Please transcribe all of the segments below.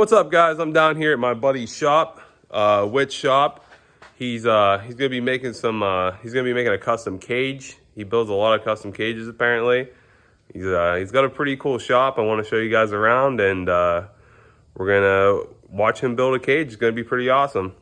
What's up, guys? I'm down here at my buddy's shop, Witch Shop. He's gonna be making a custom cage. He builds a lot of custom cages apparently. He's got a pretty cool shop. I want to show you guys around, and we're gonna watch him build a cage. It's gonna be pretty awesome.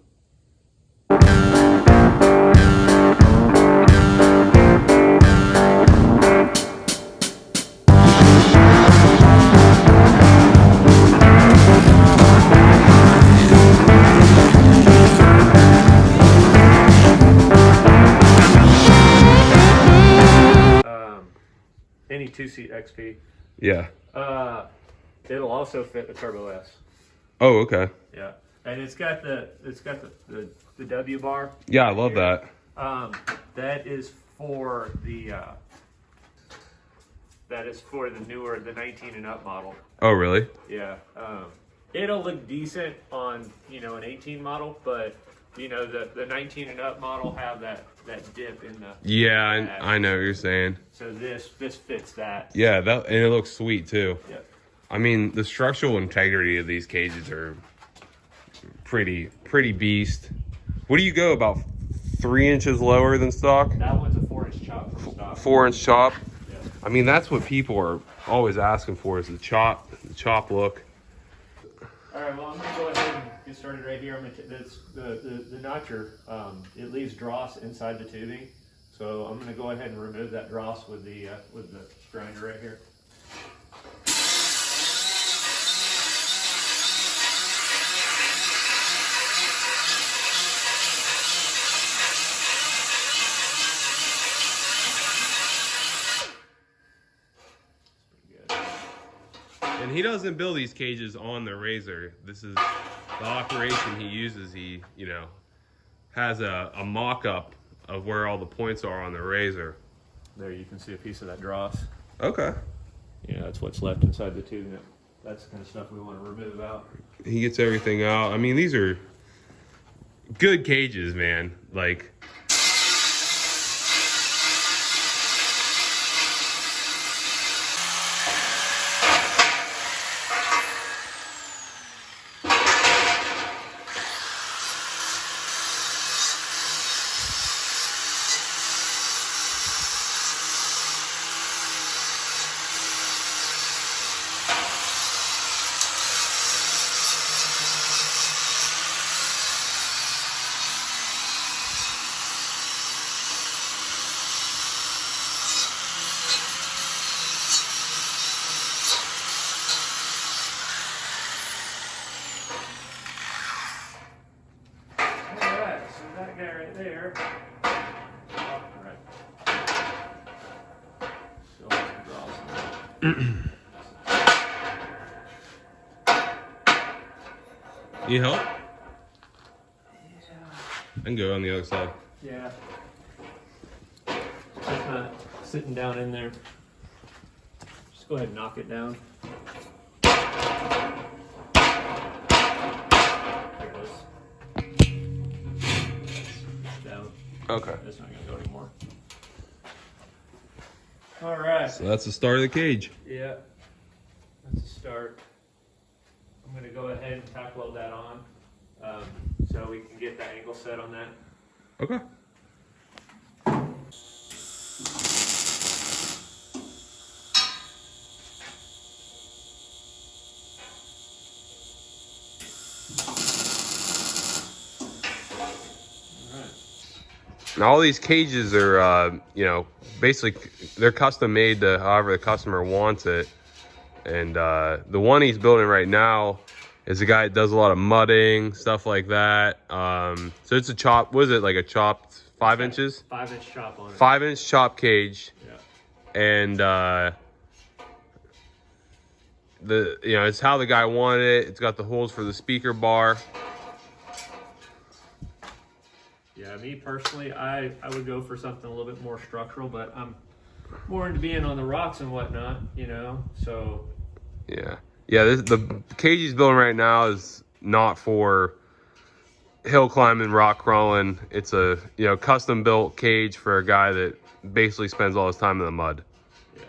Any two-seat XP. Yeah. It'll also fit the Turbo S. Oh, okay. Yeah, and it's got the W bar. Yeah, I love that. That is for the newer 19 and up model. Oh, really? Yeah. It'll look decent on an 18 model, but the 19 and up model have that dip in the. Yeah, I know what you're saying. So this fits that. Yeah, and it looks sweet too. Yeah. I mean, the structural integrity of these cages are pretty beast. What do you go, about 3 inches lower than stock? That one's a 4-inch chop from stock. 4-inch chop. Yeah. I mean, that's what people are always asking for, is the chop look. All right, well, I'm gonna go ahead and get started right here. I'm gonna the notcher. It leaves dross inside the tubing, so I'm gonna go ahead and remove that dross with the grinder right here. And he doesn't build these cages on the RZR. This is the operation he uses. He, has a mock-up of where all the points are on the RZR. There, you can see a piece of that dross. Okay. Yeah, that's what's left inside the tubing. That's the kind of stuff we want to remove out. He gets everything out. I mean, these are good cages, man. Like, That guy right there. All right. So you help? yeah. I can go on the other side. Yeah. Just not sitting down in there. Just go ahead and knock it down. There it is. Down. Okay. It's not gonna go anymore. All right. So that's the start of the cage. Yeah. That's a start. I'm gonna go ahead and tack weld that on, so we can get the angle set on that. Okay. Now, all these cages are, basically they're custom made to however the customer wants it. And the one he's building right now is a guy that does a lot of mudding, stuff like that. So it's a chop, what is it, like a chopped 5 inches? 5-inch chop on it. 5-inch chop cage. Yeah. And it's how the guy wanted it. It's got the holes for the speaker bar. Yeah, me personally, I would go for something a little bit more structural, but I'm more into being on the rocks and whatnot, so. Yeah. The cage he's building right now is not for hill climbing, rock crawling. It's a custom built cage for a guy that basically spends all his time in the mud. Yeah.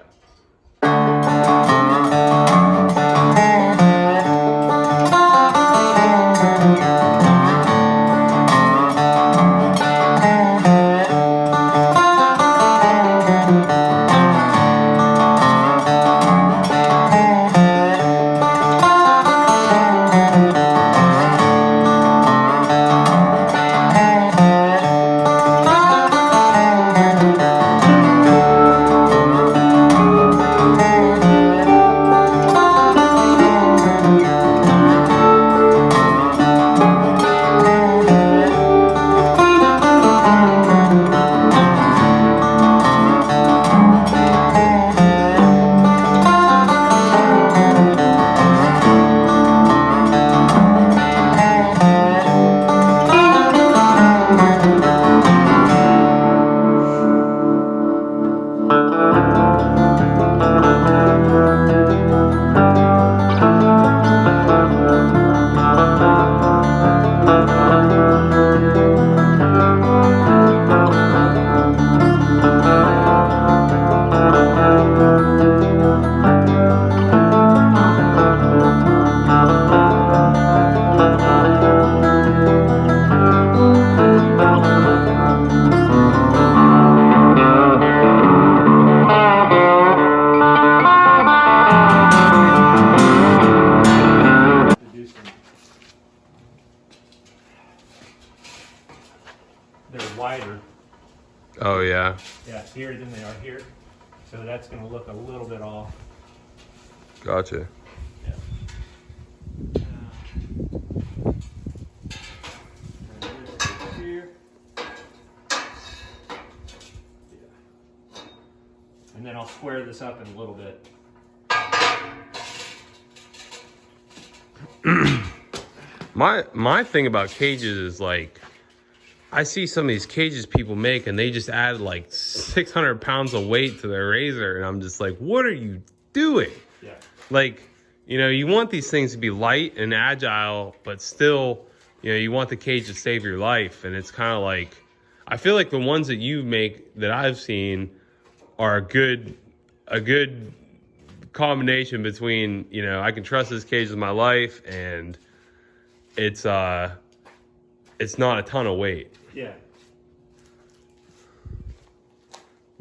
they're wider. Oh yeah. Yeah, here than they are here. So that's going to look a little bit off. Gotcha. Yeah. Here. Yeah. And then I'll square this up in a little bit. My thing about cages is like, I see some of these cages people make and they just add like 600 pounds of weight to their RZR, and I'm just like, what are you doing? Yeah. Like, you know, you want these things to be light and agile, but still, you know, you want the cage to save your life. And it's kind of like, I feel like the ones that you make that I've seen are a good combination between, you know, I can trust this cage with my life, and it's not a ton of weight. Yeah.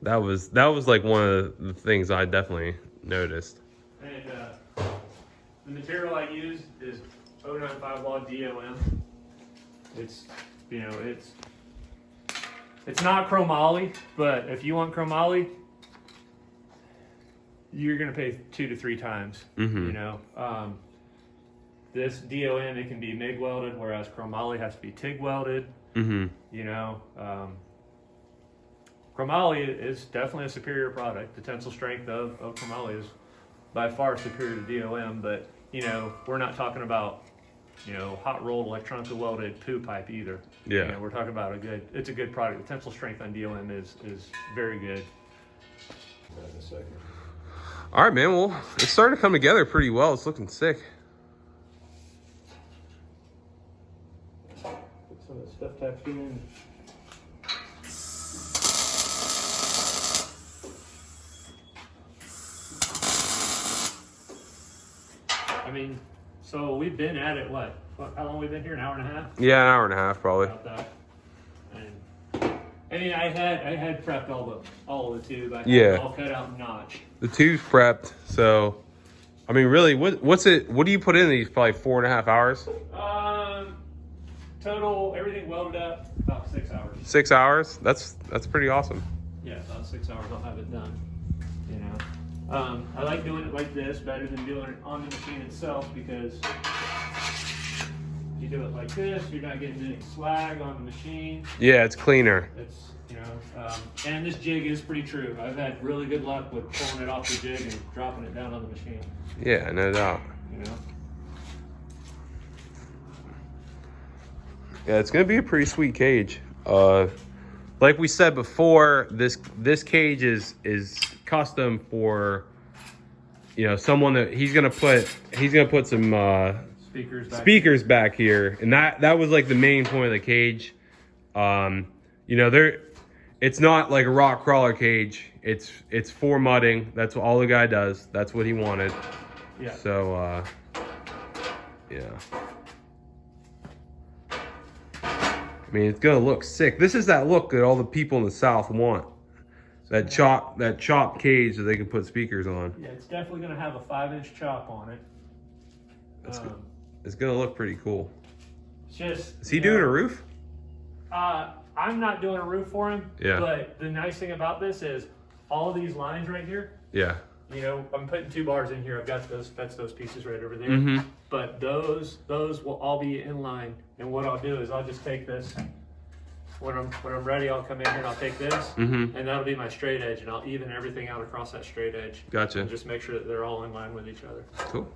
That was like one of the things I definitely noticed. And the material I used is 095 log DOM. It's, you know, it's not chromoly, but if you want chromoly, you're gonna pay 2 to 3 times. Mm-hmm. You know, this DOM, it can be MIG welded, whereas chromoly has to be TIG welded. Mm-hmm. You know, chromoly is definitely a superior product. The tensile strength of chromoly is by far superior to DOM, but you know, we're not talking about, you know, hot rolled electronically welded poo pipe either. Yeah. You know, we're talking about it's a good product. The tensile strength on DOM is very good. In a second. All right, man. Well, it's starting to come together pretty well. It's looking sick. Put some of the stuff tucked in. I mean, so we've been at it, what? How long have we been here? An hour and a half? Yeah, an hour and a half probably. About that. And, I mean, I had prepped all of the tube. I had Yeah. it all cut out and notch. The tube's prepped, so I mean, really, what do you put in these? Probably 4.5 hours. Total, everything welded up, about 6 hours. 6 hours. That's pretty awesome. Yeah, about 6 hours I'll have it done. You know, I like doing it like this better than doing it on the machine itself, because if you do it like this, you're not getting any slag on the machine. Yeah, it's cleaner. It's, you know, and this jig is pretty true. I've had really good luck with pulling it off the jig and dropping it down on the machine. Yeah, no doubt. You know. Yeah, it's gonna be a pretty sweet cage. Like we said before, this cage is custom for, you know, someone that he's gonna put some speakers back here, and that was like the main point of the cage. You know, it's not like a rock crawler cage. It's for mudding. That's all the guy does. That's what he wanted. Yeah. So yeah. I mean, it's gonna look sick. This is that look that all the people in the South want. That chop cage that they can put speakers on. Yeah, it's definitely gonna have a 5-inch chop on it. It's gonna look pretty cool. It's just. Is he doing a roof? I'm not doing a roof for him. Yeah. But the nice thing about this is all of these lines right here. Yeah. You know, I'm putting 2 bars in here. I've got those pieces right over there. Mm-hmm. But those will all be in line. And what I'll do is I'll just take this. When I'm ready, I'll come in here and I'll take this, Mm-hmm. and that'll be my straight edge, and I'll even everything out across that straight edge. Gotcha. And just make sure that they're all in line with each other. Cool.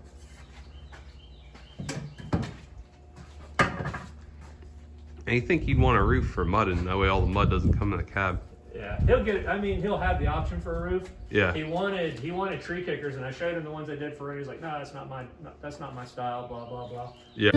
And you think he'd want a roof for mudding? That way all the mud doesn't come in the cab. Yeah, he'll have the option for a roof. Yeah. He wanted tree kickers, and I showed him the ones I did for him. He's like, no, that's not my style. Blah blah blah. Yeah.